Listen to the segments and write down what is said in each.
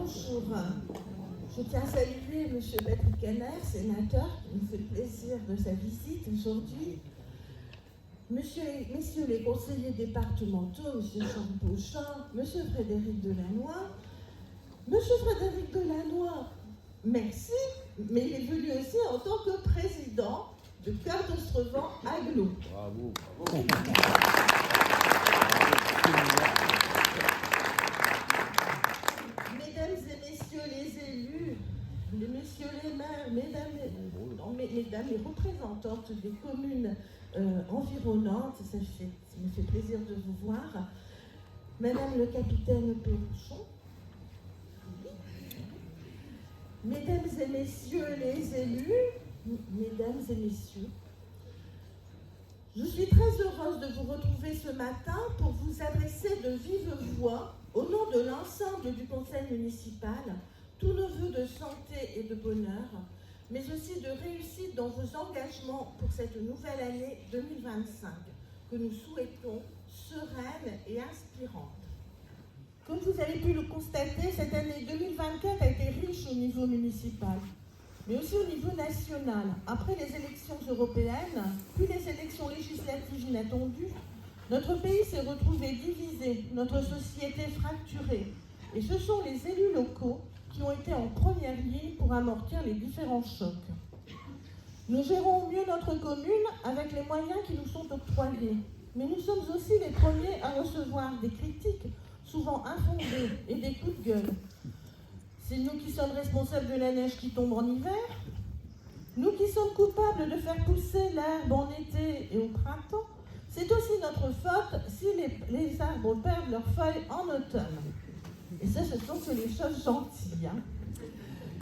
Bonjour. Je tiens à saluer M. Patrick Caner, sénateur, qui nous fait le plaisir de sa visite aujourd'hui. Messieurs les conseillers départementaux, M. Charles Beauchamp, M. Frédéric Delannoy. M. Frédéric Delannoy, merci, mais il est venu aussi en tant que président de Cœur d'Ostrevent Aglo. Bravo. Mesdames et messieurs les élus, messieurs les maires, mesdames les représentantes des communes environnantes, ça me fait plaisir de vous voir. Madame le capitaine Perruchon, mesdames et messieurs les élus, mesdames et messieurs, je suis très heureuse de vous retrouver ce matin pour vous adresser de vive voix, au nom de l'ensemble du conseil municipal, tous nos vœux de santé et de bonheur, mais aussi de réussite dans vos engagements pour cette nouvelle année 2025, que nous souhaitons sereine et inspirante. Comme vous avez pu le constater, cette année 2024 a été riche au niveau municipal, mais aussi au niveau national. Après les élections européennes, puis les élections législatives inattendues, notre pays s'est retrouvé divisé, notre société fracturée. Et ce sont les élus locaux qui ont été en première ligne pour amortir les différents chocs. Nous gérons mieux notre commune avec les moyens qui nous sont octroyés. Mais nous sommes aussi les premiers à recevoir des critiques, souvent infondées, et des coups de gueule. C'est nous qui sommes responsables de la neige qui tombe en hiver. Nous qui sommes coupables de faire pousser l'herbe en été et au printemps. C'est aussi notre faute si les arbres perdent leurs feuilles en automne. Et ça, ce sont que les choses gentilles.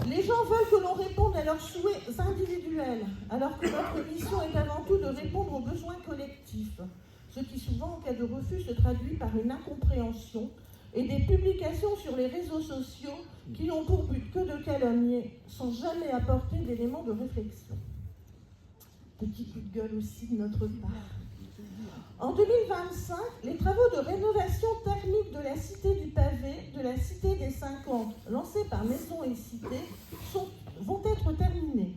Les gens veulent que l'on réponde à leurs souhaits individuels, alors que notre mission est avant tout de répondre aux besoins collectifs, ce qui souvent, en cas de refus, se traduit par une incompréhension et des publications sur les réseaux sociaux qui n'ont pour but que de calomnier, sans jamais apporter d'éléments de réflexion. Petit coup de gueule aussi de notre part. En 2025, les travaux de rénovation thermique de la Cité du Pavé, de la Cité des 50, lancés par Maison et Cité, vont être terminés.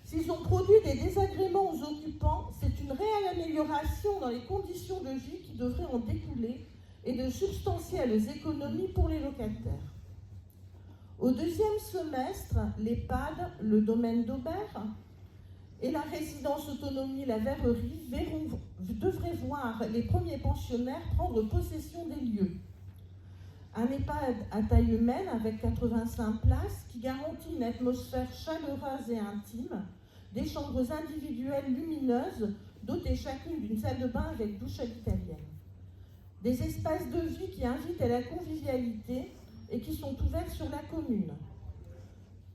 S'ils ont produit des désagréments aux occupants, c'est une réelle amélioration dans les conditions de vie qui devrait en découler et de substantielles économies pour les locataires. Au deuxième semestre, l'EHPAD, le domaine d'Aubert, et la résidence autonomie La Verrerie devraient voir les premiers pensionnaires prendre possession des lieux. Un EHPAD à taille humaine avec 85 places qui garantit une atmosphère chaleureuse et intime, des chambres individuelles lumineuses dotées chacune d'une salle de bain avec douche à l'italienne. Des espaces de vie qui invitent à la convivialité et qui sont ouverts sur la commune.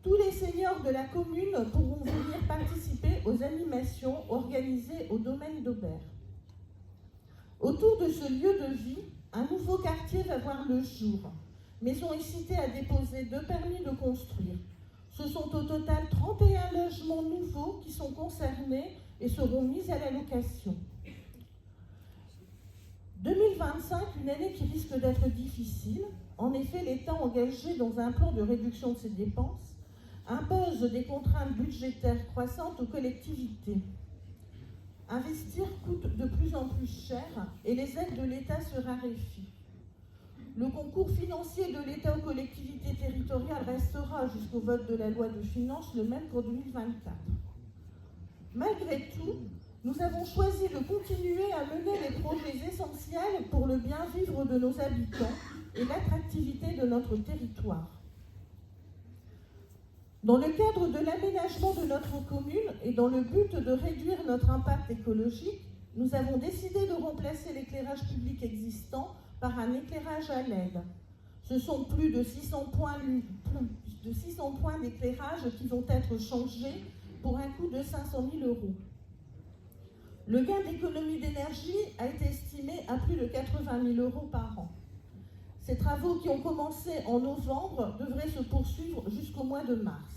Tous les seniors de la commune pourront venir participer aux animations organisées au domaine d'Aubert. Autour de ce lieu de vie, un nouveau quartier va voir le jour. Maison et Cité a déposé 2 permis de construire. Ce sont au total 31 logements nouveaux qui sont concernés et seront mis à la location. 2025, une année qui risque d'être difficile. En effet, l'État engagé dans un plan de réduction de ses dépenses impose des contraintes budgétaires croissantes aux collectivités. Investir coûte de plus en plus cher et les aides de l'État se raréfient. Le concours financier de l'État aux collectivités territoriales restera jusqu'au vote de la loi de finances le même pour 2024. Malgré tout, nous avons choisi de continuer à mener les projets essentiels pour le bien-vivre de nos habitants et l'attractivité de notre territoire. Dans le cadre de l'aménagement de notre commune et dans le but de réduire notre impact écologique, nous avons décidé de remplacer l'éclairage public existant par un éclairage à LED. Ce sont plus de 600 points d'éclairage qui vont être changés pour un coût de 500 000 €. Le gain d'économie d'énergie a été estimé à plus de 80 000 € par an. Ces travaux qui ont commencé en novembre devraient se poursuivre jusqu'au mois de mars.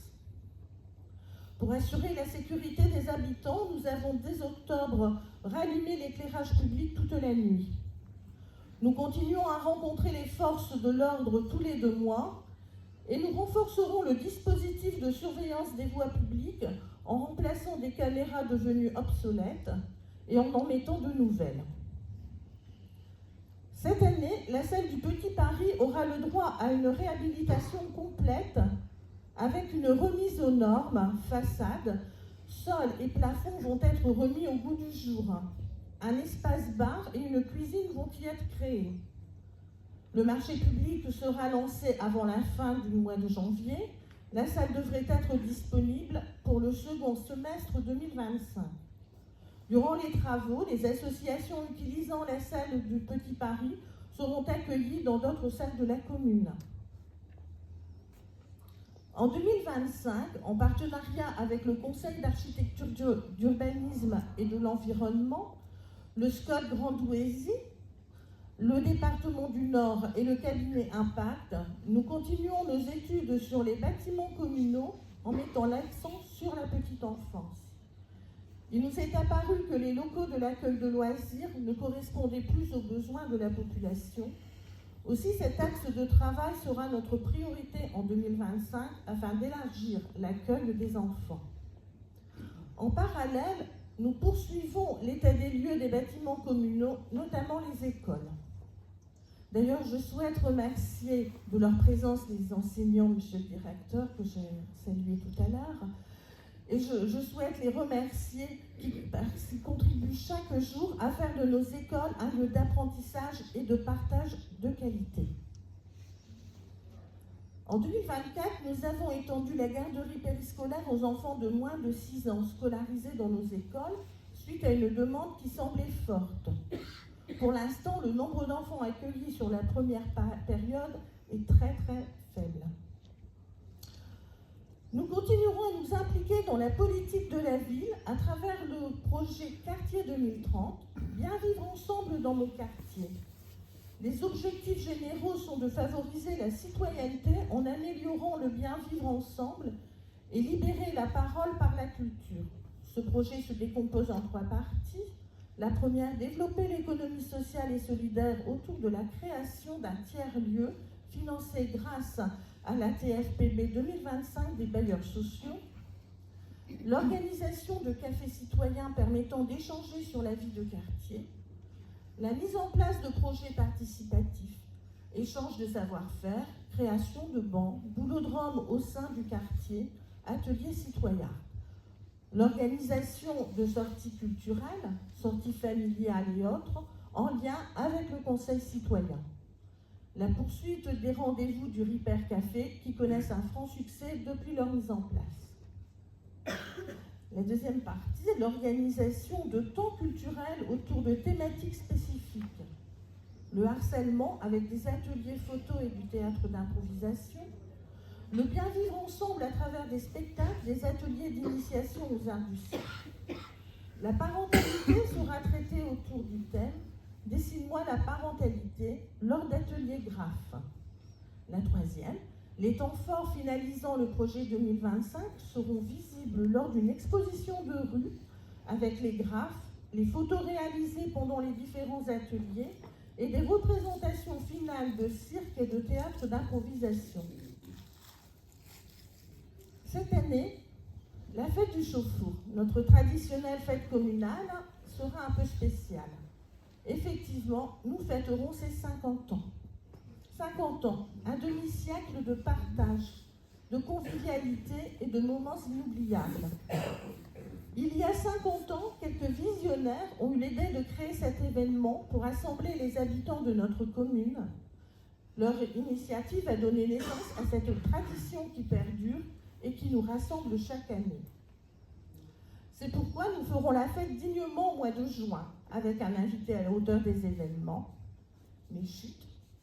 Pour assurer la sécurité des habitants, nous avons dès octobre rallumé l'éclairage public toute la nuit. Nous continuons à rencontrer les forces de l'ordre tous les 2 mois Et nous renforcerons le dispositif de surveillance des voies publiques en remplaçant des caméras devenues obsolètes et en mettant de nouvelles. Cette année, la salle du Petit Paris aura le droit à une réhabilitation complète avec une remise aux normes, façade, sol et plafond vont être remis au goût du jour. Un espace bar et une cuisine vont y être créés. Le marché public sera lancé avant la fin du mois de janvier. La salle devrait être disponible pour le second semestre 2025. Durant les travaux, les associations utilisant la salle du Petit Paris seront accueillies dans d'autres salles de la commune. En 2025, en partenariat avec le Conseil d'architecture, d'urbanisme et de l'environnement, le SCOT Grand Douaisis, le département du Nord et le cabinet Impact, nous continuons nos études sur les bâtiments communaux en mettant l'accent sur la petite enfance. Il nous est apparu que les locaux de l'accueil de loisirs ne correspondaient plus aux besoins de la population. Aussi, cet axe de travail sera notre priorité en 2025 afin d'élargir l'accueil des enfants. En parallèle, nous poursuivons l'état des lieux des bâtiments communaux, notamment les écoles. D'ailleurs, je souhaite remercier de leur présence les enseignants, monsieur le directeur, que j'ai salué tout à l'heure. Et je souhaite les remercier qui contribuent chaque jour à faire de nos écoles un lieu d'apprentissage et de partage de qualité. En 2024, nous avons étendu la garderie périscolaire aux enfants de moins de 6 ans scolarisés dans nos écoles suite à une demande qui semblait forte. Pour l'instant, le nombre d'enfants accueillis sur la première période est très faible. Nous continuerons à nous impliquer dans la politique de la ville à travers le projet Quartier 2030, Bien vivre ensemble dans nos quartiers. Les objectifs généraux sont de favoriser la citoyenneté en améliorant le bien vivre ensemble et libérer la parole par la culture. Ce projet se décompose en 3 parties. La première, développer l'économie sociale et solidaire autour de la création d'un tiers-lieu financé grâce à la TFPB 2025 des bailleurs sociaux. L'organisation de cafés citoyens permettant d'échanger sur la vie de quartier. La mise en place de projets participatifs, échange de savoir-faire, création de bancs, boulodromes au sein du quartier, ateliers citoyens. L'organisation de sorties culturelles, sorties familiales et autres, en lien avec le Conseil citoyen. La poursuite des rendez-vous du Ripper Café qui connaissent un franc succès depuis leur mise en place. La deuxième partie, l'organisation de temps culturels autour de thématiques spécifiques. Le harcèlement avec des ateliers photo et du théâtre d'improvisation. Le bien vivre ensemble à travers des spectacles, des ateliers d'initiation aux arts du cirque. La parentalité sera traitée autour du thème « Dessine-moi la parentalité » lors d'ateliers graphes. La troisième, les temps forts finalisant le projet 2025 seront visibles lors d'une exposition de rue avec les graphes, les photos réalisées pendant les différents ateliers et des représentations finales de cirque et de théâtre d'improvisation. Cette année, la fête du Chauffour, notre traditionnelle fête communale, sera un peu spéciale. Effectivement, nous fêterons ses 50 ans. 50 ans, un demi-siècle de partage, de convivialité et de moments inoubliables. Il y a 50 ans, quelques visionnaires ont eu l'idée de créer cet événement pour rassembler les habitants de notre commune. Leur initiative a donné naissance à cette tradition qui perdure et qui nous rassemble chaque année. C'est pourquoi nous ferons la fête dignement au mois de juin, avec un invité à la hauteur des événements. Mais chut,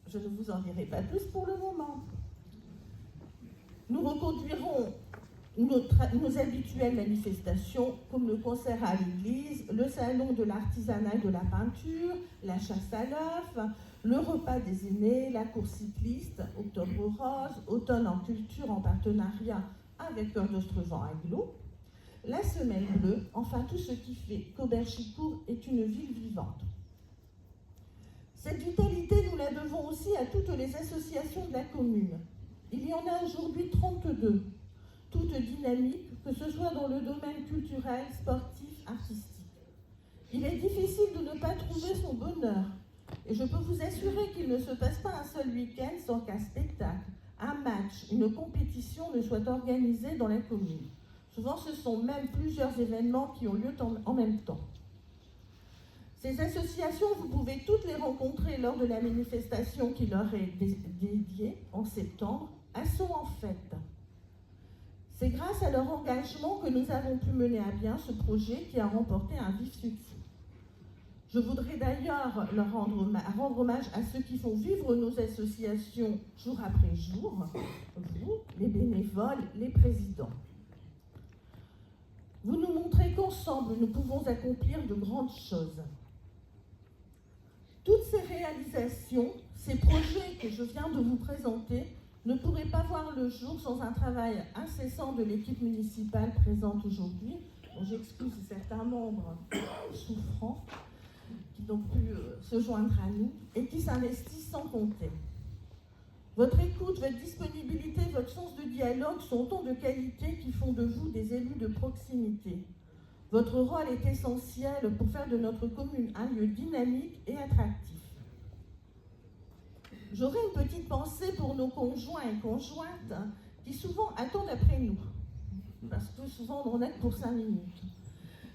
je ne vous en dirai pas plus pour le moment. Nous reconduirons nos habituelles manifestations, comme le concert à l'église, le salon de l'artisanat et de la peinture, la chasse à l'œuf, le repas des aînés, la course cycliste, Octobre Rose, Automne en culture en partenariat avec Cœur d'Ostrevent Aglo, la Semaine Bleue, enfin tout ce qui fait qu'Auberchicourt est une ville vivante. Cette vitalité, nous la devons aussi à toutes les associations de la commune. Il y en a aujourd'hui 32, toutes dynamiques, que ce soit dans le domaine culturel, sportif, artistique. Il est difficile de ne pas trouver son bonheur, et je peux vous assurer qu'il ne se passe pas un seul week-end sans qu'un spectacle, un match, une compétition ne soit organisée dans la commune. Souvent, ce sont même plusieurs événements qui ont lieu en même temps. Ces associations, vous pouvez toutes les rencontrer lors de la manifestation qui leur est dédiée en septembre, Asso en fête. C'est grâce à leur engagement que nous avons pu mener à bien ce projet qui a remporté un vif succès. Je voudrais d'ailleurs leur rendre hommage à ceux qui font vivre nos associations jour après jour, vous, les bénévoles, les présidents. Vous nous montrez qu'ensemble, nous pouvons accomplir de grandes choses. Toutes ces réalisations, ces projets que je viens de vous présenter, ne pourraient pas voir le jour sans un travail incessant de l'équipe municipale présente aujourd'hui, dont j'excuse certains membres souffrants, qui n'ont pu se joindre à nous, et qui s'investissent sans compter. Votre écoute, votre disponibilité, votre sens de dialogue sont autant de qualités qui font de vous des élus de proximité. Votre rôle est essentiel pour faire de notre commune un lieu dynamique et attractif. J'aurais une petite pensée pour nos conjoints et conjointes qui souvent attendent après nous, parce que souvent on en a que pour 5 minutes,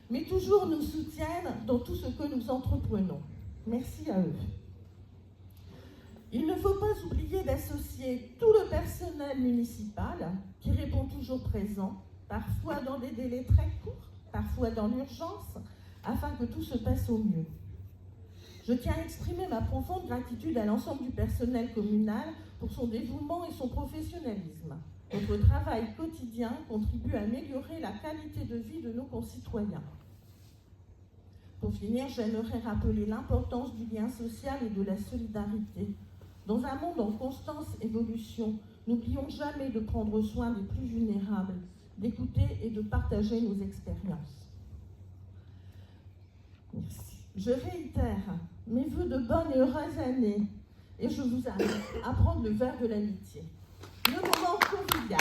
mais toujours nous soutiennent dans tout ce que nous entreprenons. Merci à eux. Il ne faut pas oublier d'associer tout le personnel municipal qui répond toujours présent, parfois dans des délais très courts, parfois dans l'urgence, afin que tout se passe au mieux. Je tiens à exprimer ma profonde gratitude à l'ensemble du personnel communal pour son dévouement et son professionnalisme. Votre travail quotidien contribue à améliorer la qualité de vie de nos concitoyens. Pour finir, j'aimerais rappeler l'importance du lien social et de la solidarité. Dans un monde en constante évolution, n'oublions jamais de prendre soin des plus vulnérables, d'écouter et de partager nos expériences. Merci. Je réitère mes vœux de bonnes et heureuses années et je vous invite à prendre le verre de l'amitié. Le moment convivial.